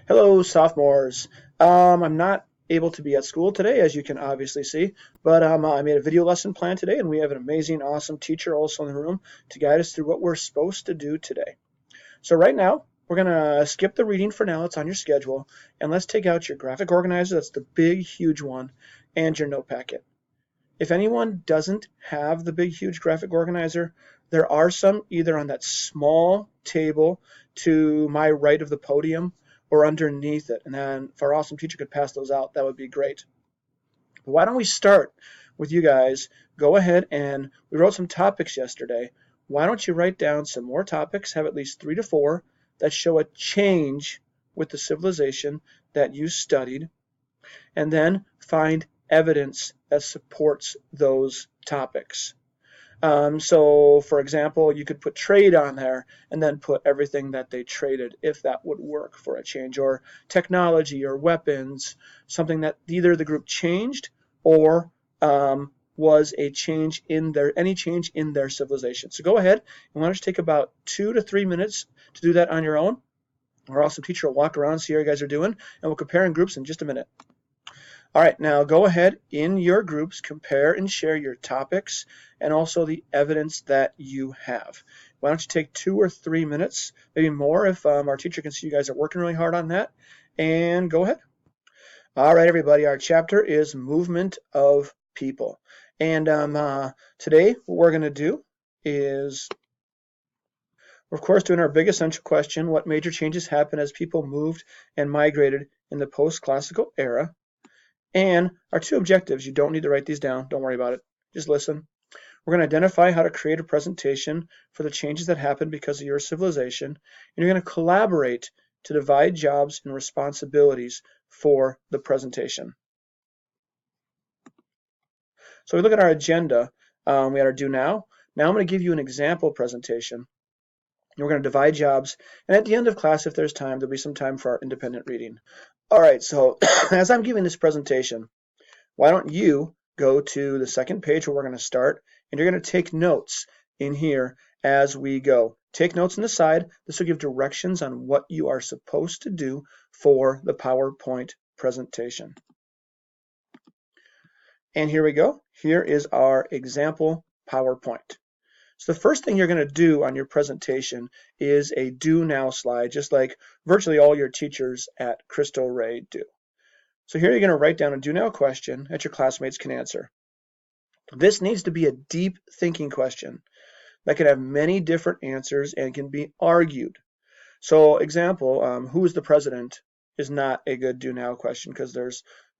Hello, sophomores. I'm not able to be at school today, as you can obviously see, but I made a video lesson plan today, and we have an amazing, awesome teacher also in the room to guide us through what we're supposed to do today. So right now, we're going to skip the reading for now. It's on your schedule, and let's take out your graphic organizer. That's the big, huge one, and your note packet. If anyone doesn't have the big, huge graphic organizer, there are some either on that small table to my right of the podium or underneath it. And then if our awesome teacher could pass those out, that would be great. But why don't we start with you guys? Go ahead, and we wrote some topics yesterday. Why don't you write down some more topics, have at least 3 to 4 that show a change with the civilization that you studied, and then find evidence that supports those topics. So, for example, you could put trade on there and then put everything that they traded, if that would work for a change, or technology or weapons, something that either the group changed or was a change in any change in their civilization. So go ahead and why don't you take about 2 to 3 minutes to do that on your own. Our awesome teacher will walk around, see how you guys are doing, and we'll compare in groups in just a minute. All right, now go ahead in your groups, compare and share your topics and also the evidence that you have. Why don't you take 2 or 3 minutes, maybe more if our teacher can see you guys are working really hard on that, and go ahead. All right, everybody, our chapter is movement of people. And today what we're going to do is, we're of course doing our big essential question, what major changes happened as people moved and migrated in the post-classical era? And our 2 objectives, you don't need to write these down, don't worry about it, just listen. We're going to identify how to create a presentation for the changes that happened because of your civilization, and you're going to collaborate to divide jobs and responsibilities for the presentation. So we look at our agenda, we had our do now. Now I'm going to give you an example presentation. We're going to divide jobs, and at the end of class, if there's time, there'll be some time for our independent reading. All right, so as I'm giving this presentation, why don't you go to the second page where we're going to start, and you're going to take notes in here as we go. Take notes on the side. This will give directions on what you are supposed to do for the PowerPoint presentation. And here we go. Here is our example PowerPoint. So the first thing you're going to do on your presentation is a do now slide, just like virtually all your teachers at Cristo Rey do. So here you're going to write down a do now question that your classmates can answer. This needs to be a deep thinking question that can have many different answers and can be argued. So example, who's the president is not a good do now question because or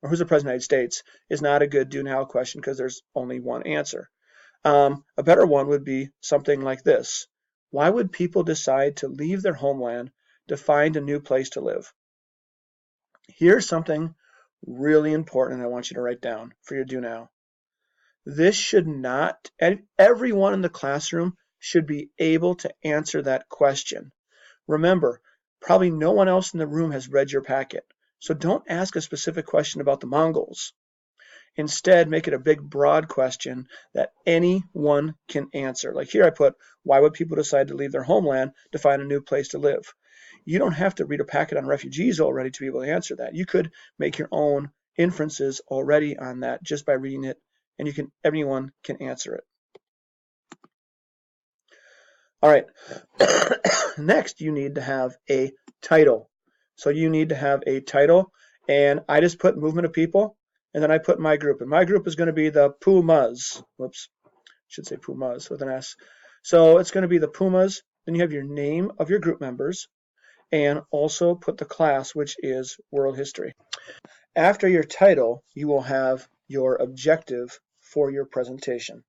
who's the president of the United States is not a good do now question because there's only one answer. A better one would be something like this. Why would people decide to leave their homeland to find a new place to live? Here's something really important I want you to write down for your do now. This should not, everyone in the classroom should be able to answer that question. Remember, probably no one else in the room has read your packet, so don't ask a specific question about the Mongols. Instead, make it a big, broad question that anyone can answer. Like here I put, why would people decide to leave their homeland to find a new place to live? You don't have to read a packet on refugees already to be able to answer that. You could make your own inferences already on that just by reading it, and everyone can answer it. All right, next you need to have a title. So you need to have a title, and I just put movement of people. And then I put my group, and my group is going to be the Pumas. Whoops, I should say Pumas with an S. So it's going to be the Pumas. Then you have your name of your group members, and also put the class, which is World History. After your title, you will have your objective for your presentation.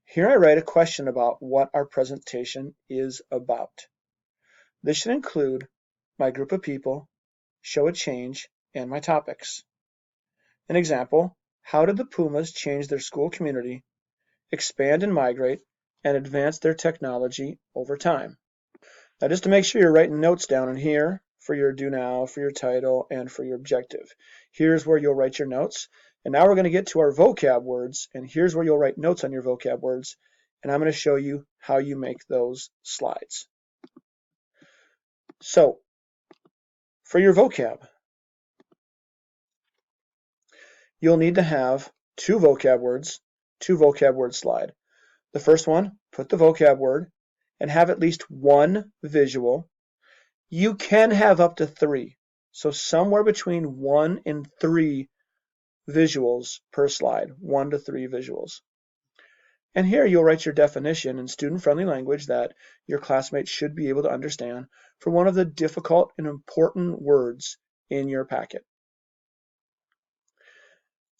Here I write a question about what our presentation is about. This should include my group of people, show a change, and my topics. An example, how did the Pumas change their school community, expand and migrate, and advance their technology over time? Now just to make sure you're writing notes down in here for your do now, for your title, and for your objective. Here's where you'll write your notes. And now we're going to get to our vocab words, and here's where you'll write notes on your vocab words, and I'm going to show you how you make those slides. So For your vocab, you'll need to have two vocab word slide. The first one, put the vocab word and have at least one visual. You can have up to three, so somewhere between 1 and 3 visuals per slide, 1 to 3 visuals. And here you'll write your definition in student-friendly language that your classmates should be able to understand for one of the difficult and important words in your packet.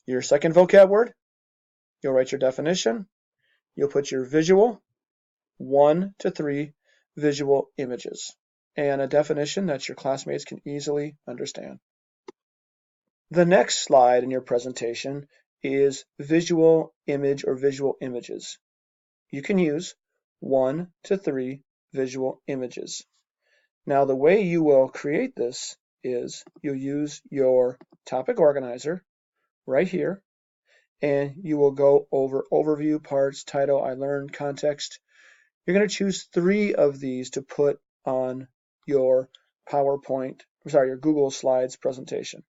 Your second vocab word, you'll write your definition, you'll put your visual, 1 to 3 visual images, and a definition that your classmates can easily understand. The next slide in your presentation is visual image or visual images. You can use 1 to 3 visual images. Now the way you will create this is you'll use your topic organizer right here, and you will go over overview, parts, title, I learned, context. You're going to choose 3 of these to put on your your Google Slides presentation.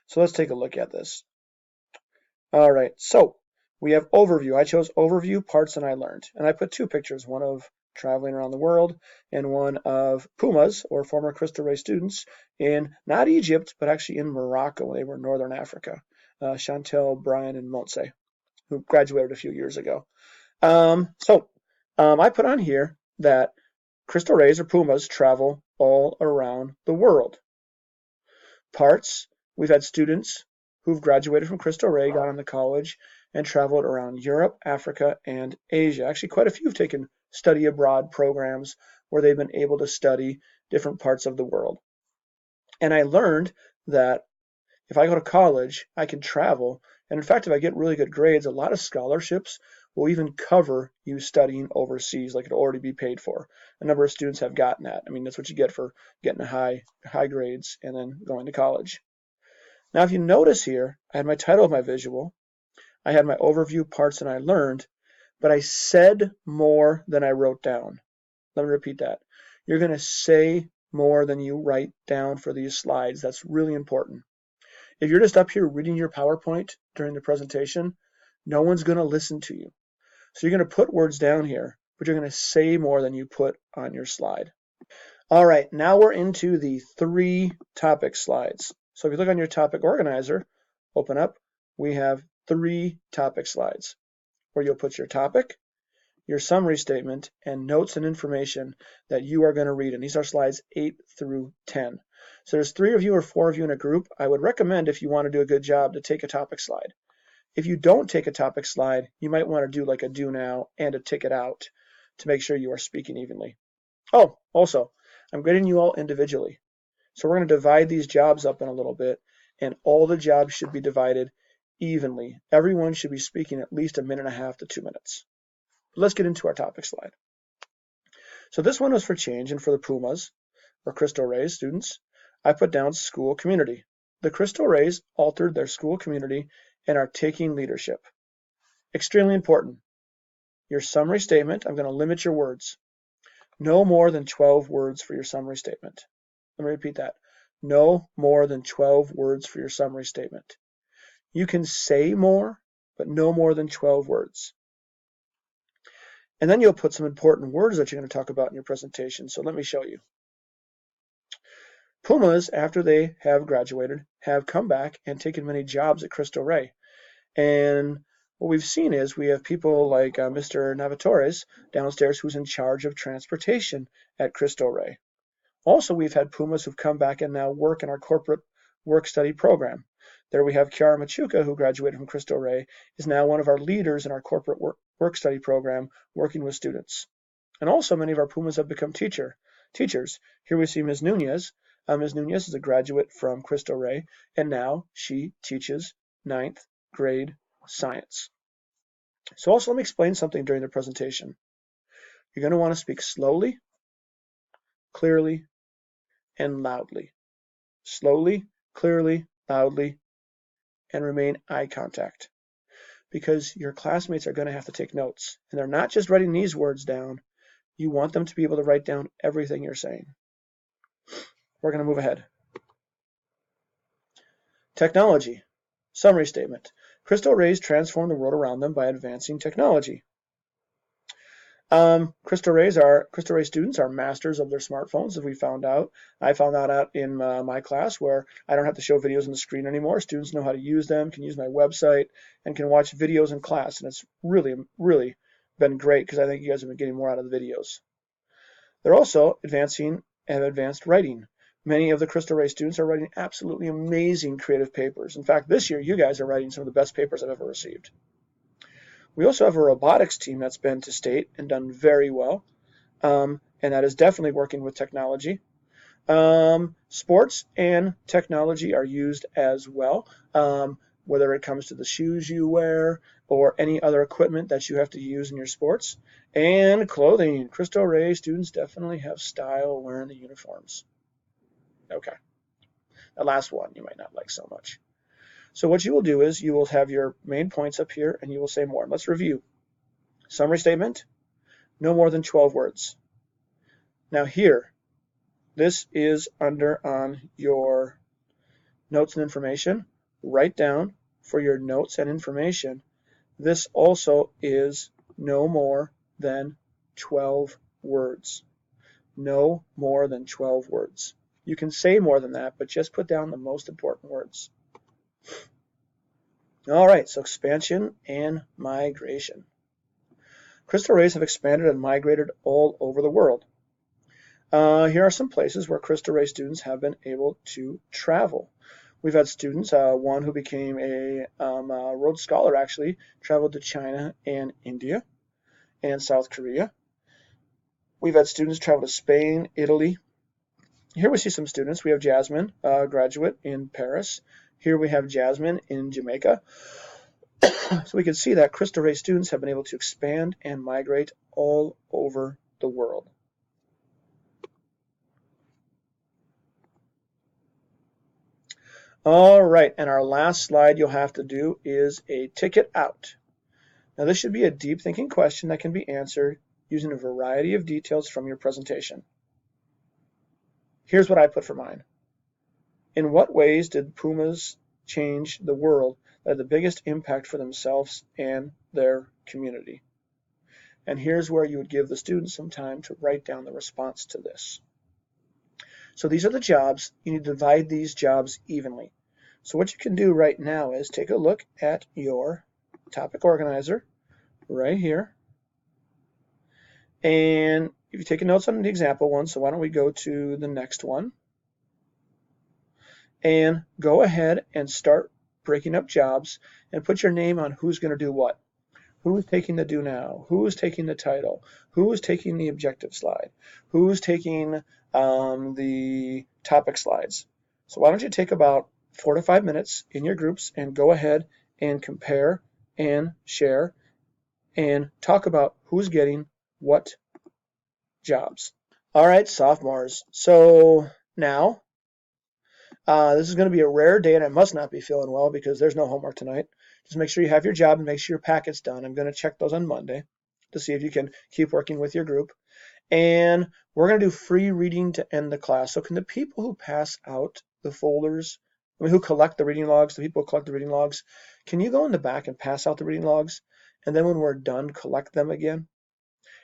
So let's take a look at this. All right, so we have overview. I chose overview, parts, and I learned. And I put 2 pictures, one of traveling around the world and one of Pumas, or former Cristo Rey students, in not Egypt, but actually in Morocco when they were in Northern Africa. Chantel, Brian, and Montse, who graduated a few years ago. I put on here that Cristo Reys or Pumas travel all around the world. Parts, we've had students who've graduated from Cristo Rey, gone on to college, and traveled around Europe, Africa, and Asia. Actually, quite a few have taken study abroad programs where they've been able to study different parts of the world. And I learned that if I go to college, I can travel. And in fact, if I get really good grades, a lot of scholarships will even cover you studying overseas, like it'll already be paid for. A number of students have gotten that. I mean, that's what you get for getting high grades and then going to college. Now, if you notice here, I had my title of my visual, I had my overview, parts, and I learned, but I said more than I wrote down. Let me repeat that. You're going to say more than you write down for these slides. That's really important. If you're just up here reading your PowerPoint during the presentation, no one's going to listen to you. So you're going to put words down here, but you're going to say more than you put on your slide. All right, now we're into the 3 topic slides. So if you look on your topic organizer, open up, we have 3 topic slides where you'll put your topic, your summary statement, and notes and information that you are going to read. And these are slides 8 through 10. So there's 3 of you or 4 of you in a group. I would recommend, if you want to do a good job, to take a topic slide. If you don't take a topic slide, you might want to do like a do now and a tick it out to make sure you are speaking evenly. Oh, also, I'm grading you all individually. So we're going to divide these jobs up in a little bit, and all the jobs should be divided evenly. Everyone should be speaking at least 1.5 to 2 minutes. Let's get into our topic slide. So this one was for change, and for the Pumas, or Cristo Rey students, I put down school community. The Cristo Reys altered their school community and are taking leadership. Extremely important. Your summary statement, I'm going to limit your words. No more than 12 words for your summary statement. Let me repeat that. No more than 12 words for your summary statement. You can say more, but no more than 12 words. And then you'll put some important words that you're going to talk about in your presentation. So let me show you. Pumas, after they have graduated, have come back and taken many jobs at Cristo Rey. And what we've seen is we have people like Mr. Navatores downstairs who's in charge of transportation at Cristo Rey. Also, we've had Pumas who've come back and now work in our corporate work study program. There we have Kiara Machuca, who graduated from Cristo Rey, is now one of our leaders in our corporate work study program, working with students. And also, many of our Pumas have become teachers. Here we see Ms. Nunez. Ms. Nunez is a graduate from Cristo Rey, and now she teaches 9th grade science. So also, let me explain something during the presentation. You're going to want to speak slowly, clearly, and loudly. Slowly, clearly, loudly, and remain eye contact. Because your classmates are going to have to take notes. And they're not just writing these words down. You want them to be able to write down everything you're saying. We're going to move ahead. Technology. Summary statement. Crystal rays transform the world around them by advancing technology. Crystal ray students are masters of their smartphones, as we found out. I found that out in my class, where I don't have to show videos on the screen anymore. Students know how to use them, can use my website, and can watch videos in class. And it's really, really been great, because I think you guys have been getting more out of the videos. They're also have advanced writing. Many of the Crystal Ray students are writing absolutely amazing creative papers. In fact, this year, you guys are writing some of the best papers I've ever received. We also have a robotics team that's been to state and done very well, and that is definitely working with technology. Sports and technology are used as well, whether it comes to the shoes you wear or any other equipment that you have to use in your sports. And clothing. Crystal Ray students definitely have style wearing the uniforms. Okay. The last one you might not like so much. So what you will do is you will have your main points up here, and you will say more. Let's review. Summary statement, no more than 12 words. Now here, this is under on your notes and information. Write down for your notes and information. This also is no more than 12 words. No more than 12 words. You can say more than that, but just put down the most important words. All right, so expansion and migration. Crystal rays have expanded and migrated all over the world. Here are some places where Crystal Ray students have been able to travel. We've had students, one who became a Rhodes Scholar actually, traveled to China and India and South Korea. We've had students travel to Spain, Italy. Here we see some students. We have Jasmine, graduate in Paris. Here we have Jasmine in Jamaica. So we can see that Crystal Ray students have been able to expand and migrate all over the world. All right, and our last slide you'll have to do is a ticket out. Now this should be a deep thinking question that can be answered using a variety of details from your presentation. Here's what I put for mine. In what ways did Pumas change the world that had the biggest impact for themselves and their community? And here's where you would give the students some time to write down the response to this. So these are the jobs. You need to divide these jobs evenly. So what you can do right now is take a look at your topic organizer right here. And if you take notes on the example one, so why don't we go to the next one? And go ahead and start breaking up jobs and put your name on who's going to do what. Who's taking the do now? Who's taking the title? Who's taking the objective slide? Who's taking the topic slides? So why don't you take about 4 to 5 minutes in your groups and go ahead and compare and share and talk about who's getting what jobs. All right, sophomores. So now, this is going to be a rare day, and I must not be feeling well because there's no homework tonight. Just make sure you have your job and make sure your packet's done. I'm going to check those on Monday to see if you can keep working with your group. And we're going to do free reading to end the class. So can the people who pass out the folders, who collect the reading logs, the people who collect the reading logs, can you go in the back and pass out the reading logs? And then when we're done, collect them again?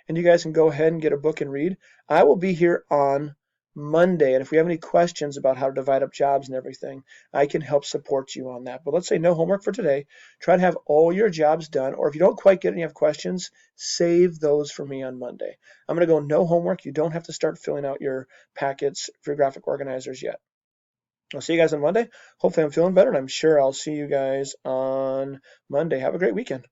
And you guys can go ahead and get a book and read. I will be here on Monday, and if we have any questions about how to divide up jobs and everything, I can help support you on that. But let's say no homework for today. Try to have all your jobs done, or if you don't quite get any have questions, save those for me on Monday. I'm going to go no homework. You don't have to start filling out your packets for your graphic organizers yet. I'll see you guys on Monday. Hopefully I'm feeling better, and I'm sure I'll see you guys on Monday. Have a great weekend.